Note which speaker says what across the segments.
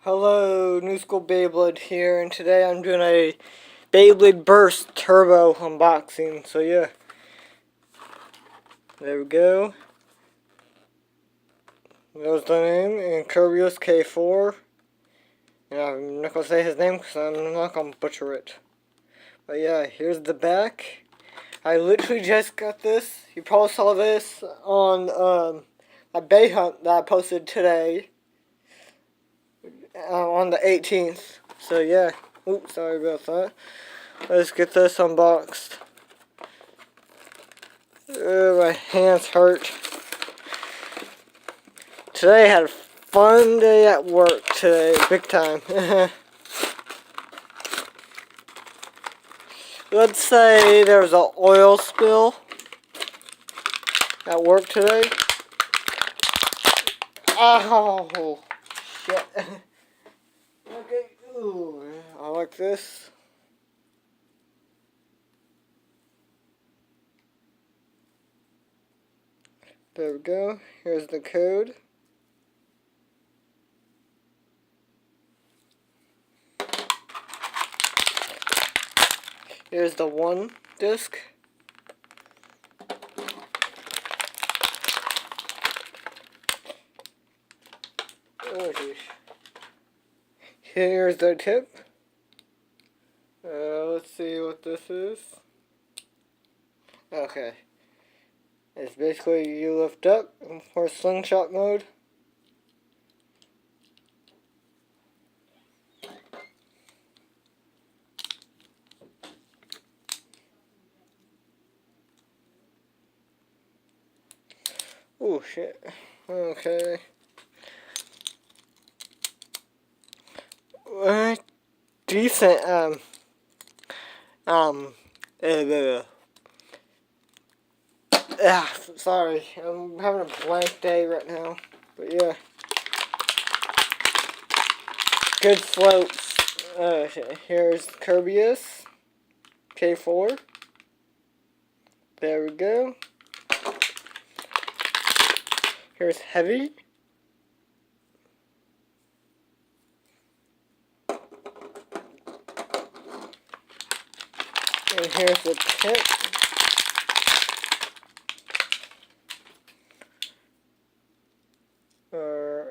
Speaker 1: Hello, New School Beyblade here, and today I'm doing a Beyblade Burst Turbo unboxing. So yeah, there we go. That was the name, and kerbeus K4. And I'm not gonna say his name because I'm not gonna butcher it. But yeah, here's the back. I literally just got this. You probably saw this on a Bay Hunt that I posted today. On the 18th. So yeah. Oops, sorry about that. Let's get this unboxed. My hands hurt. Today I had a fun day at work today, big time. Let's say there was an oil spill at work today. Oh, shit. Okay, ooh, I like this. There we go. Here's the code. Here's the one disc. Oh, geez. Here's the tip. Let's see what this is. Okay. It's basically you lift up for slingshot mode. Oh shit. Okay. Decent sorry, I'm having a blank day right now, but yeah, good slopes. Here's kerbeus K4. There we go. Here's heavy. And here's the tip.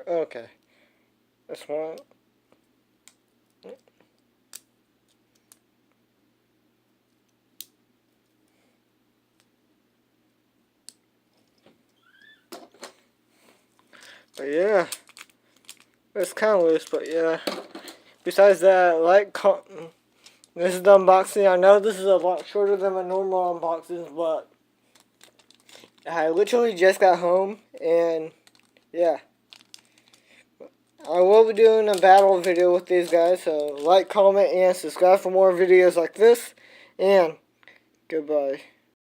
Speaker 1: Okay. This one. But yeah. It's kind of loose, but yeah. Besides that, this is the unboxing. I know this is a lot shorter than my normal unboxings, but I literally just got home, and yeah. I will be doing a battle video with these guys, so like, comment, and subscribe for more videos like this, and goodbye.